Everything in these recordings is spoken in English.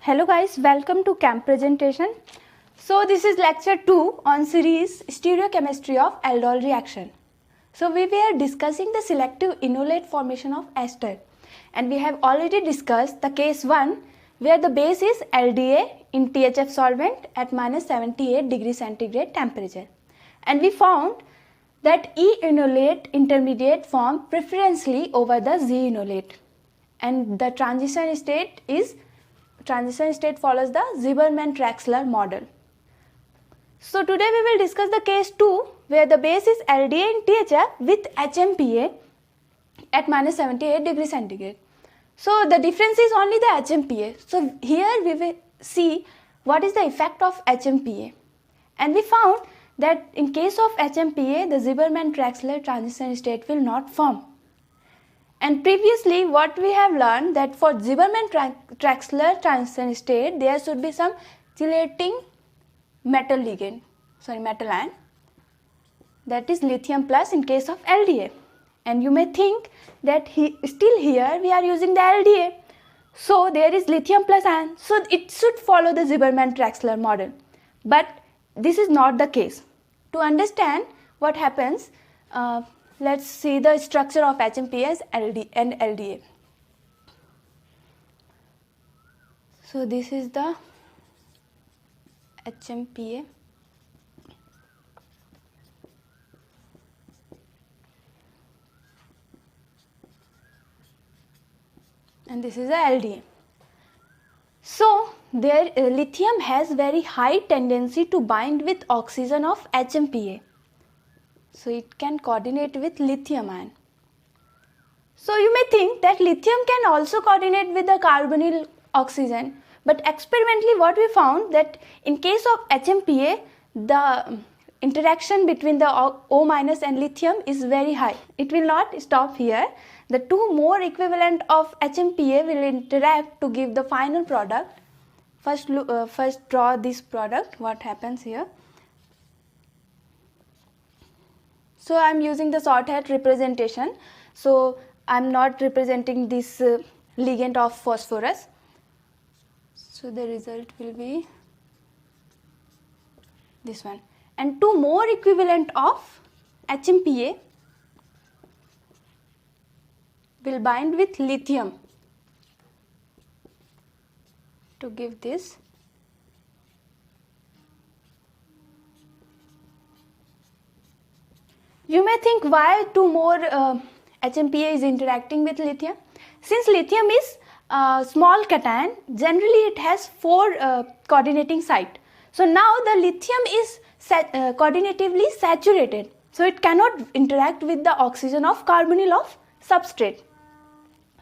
Hello guys, welcome to camp presentation. So this is lecture 2 on series stereochemistry of aldol reaction. So we were discussing the selective enolate formation of ester, and we have already discussed the case 1 where the base is LDA in THF solvent at minus 78 degree centigrade temperature, and we found that E-enolate intermediate form preferentially over the Z-enolate, and the transition state follows the Zimmermann-Traxler model. So today we will discuss the case 2 where the base is LDA in THF with HMPA at minus 78 degree centigrade. So the difference is only the HMPA. So here we will see what is the effect of HMPA, and we found that in case of HMPA the Zimmermann-Traxler transition state will not form. And previously what we have learned that for Zimmermann-Traxler transition state there should be some chelating metal ion, that is lithium plus in case of LDA. And you may think that still here we are using the LDA, so there is lithium plus ion, so it should follow the Zimmermann-Traxler model, but this is not the case. To understand what happens, let's see the structure of HMPA and LDA. So this is the HMPA, and this is the LDA. So there lithium has very high tendency to bind with oxygen of HMPA. So it can coordinate with lithium ion. So you may think that lithium can also coordinate with the carbonyl oxygen, but experimentally what we found that in case of HMPA the interaction between the O- and lithium is very high. It will not stop here. The two more equivalent of HMPA will interact to give the final product. First draw this product, what happens here. So I am using the shorthand representation, so I am not representing this ligand of phosphorus. So the result will be this one, and two more equivalent of HMPA will bind with lithium to give this. You may think why two more HMPA is interacting with lithium. Since lithium is a small cation, generally it has 4 coordinating sites. So now the lithium is coordinatively saturated, so it cannot interact with the oxygen of carbonyl of substrate.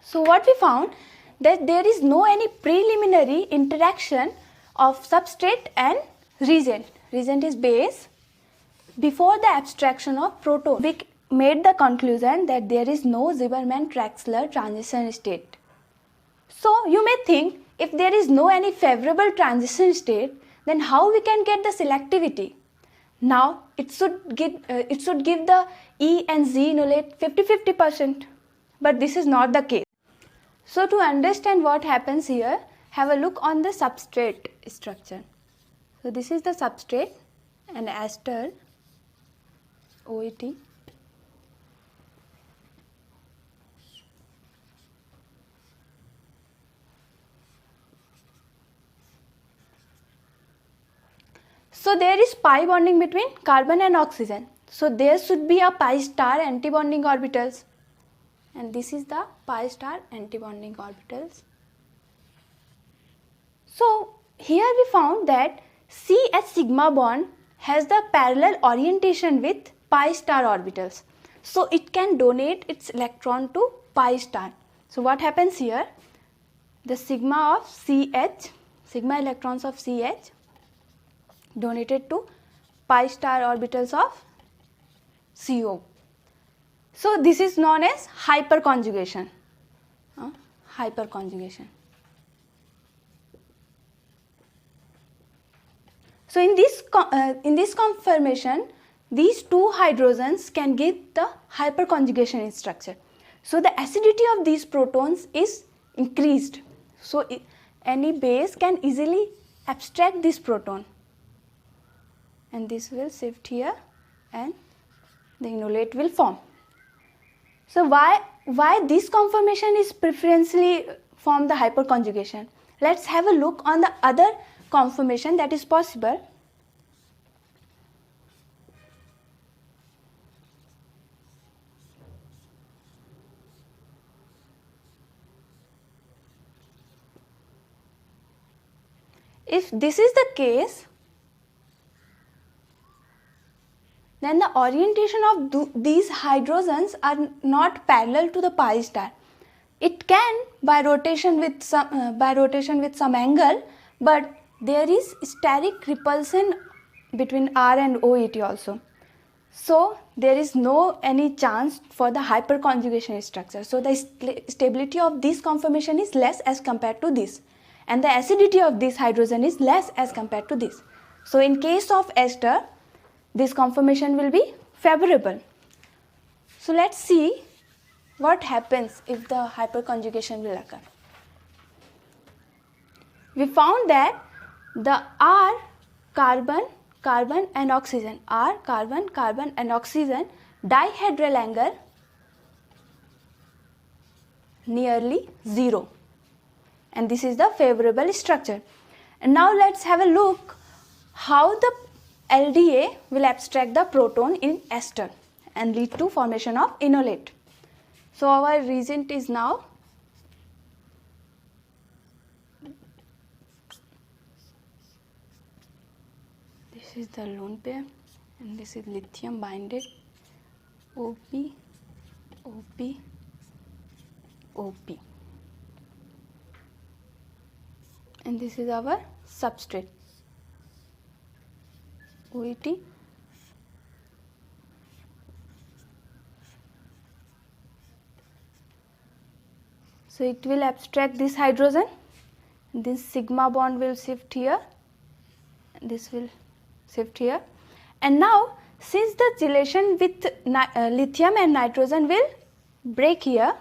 So what we found that there is no any preliminary interaction of substrate and reagent. Reagent is base before the abstraction of proton. We made the conclusion that there is no Zimmermann-Traxler transition state. So you may think if there is no any favorable transition state, then how we can get the selectivity? Now it should give the E and Z enolate 50-50%, but this is not the case. So to understand what happens here, have a look on the substrate structure. So this is the substrate and ester OET. So there is pi bonding between carbon and oxygen. So there should be a pi star antibonding orbitals, and this is the pi star antibonding orbitals. So here we found that CH sigma bond has the parallel orientation with pi star orbitals. So it can donate its electron to pi star. So what happens here? The sigma electrons of CH donated to pi star orbitals of CO. So this is known as hyperconjugation. So in this conformation, these two hydrogens can give the hyperconjugation structure. So the acidity of these protons is increased. So any base can easily abstract this proton, and this will shift here and the enolate will form. So why this conformation is preferentially form the hyperconjugation? Let's have a look on the other conformation that is possible. If this is the case, then the orientation of these hydrogens are not parallel to the pi star. It can by rotation with some angle, but there is steric repulsion between R and OET also. So there is no any chance for the hyperconjugation structure. So the stability of this conformation is less as compared to this, and the acidity of this hydrogen is less as compared to this. So in case of ester, this conformation will be favorable. So let's see what happens if the hyperconjugation will occur. We found that the R carbon and oxygen, R carbon and oxygen dihedral angle nearly 0, and this is the favorable structure. And now let's have a look how the LDA will abstract the proton in ester and lead to formation of enolate. So our reagent is now this is the lone pair and this is lithium binded OP, OP, OP, and this is our substrate OET. So it will abstract this hydrogen, this sigma bond will shift here, this will shift here, and now since the relation with lithium and nitrogen will break here,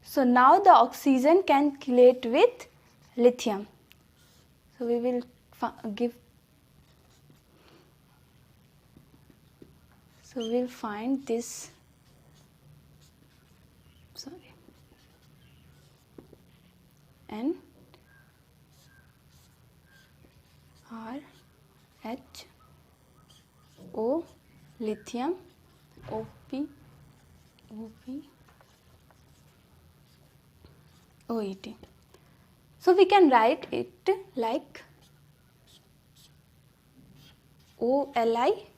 so now the oxygen can chelate with lithium. So we will we'll find this, N R H O lithium OP OET. So we can write it like OLI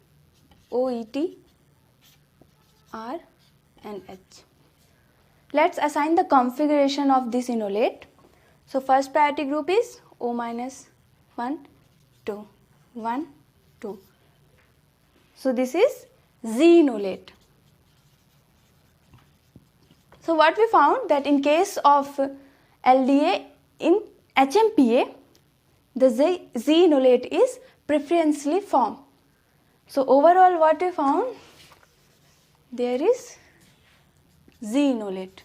OET R and H. Let's assign the configuration of this enolate. So first priority group is O minus 1, 2, 1, 2. So this is Z enolate. So what we found that in case of LDA in HMPA, the Z enolate is preferentially formed. So overall what we found, there is Z enolate.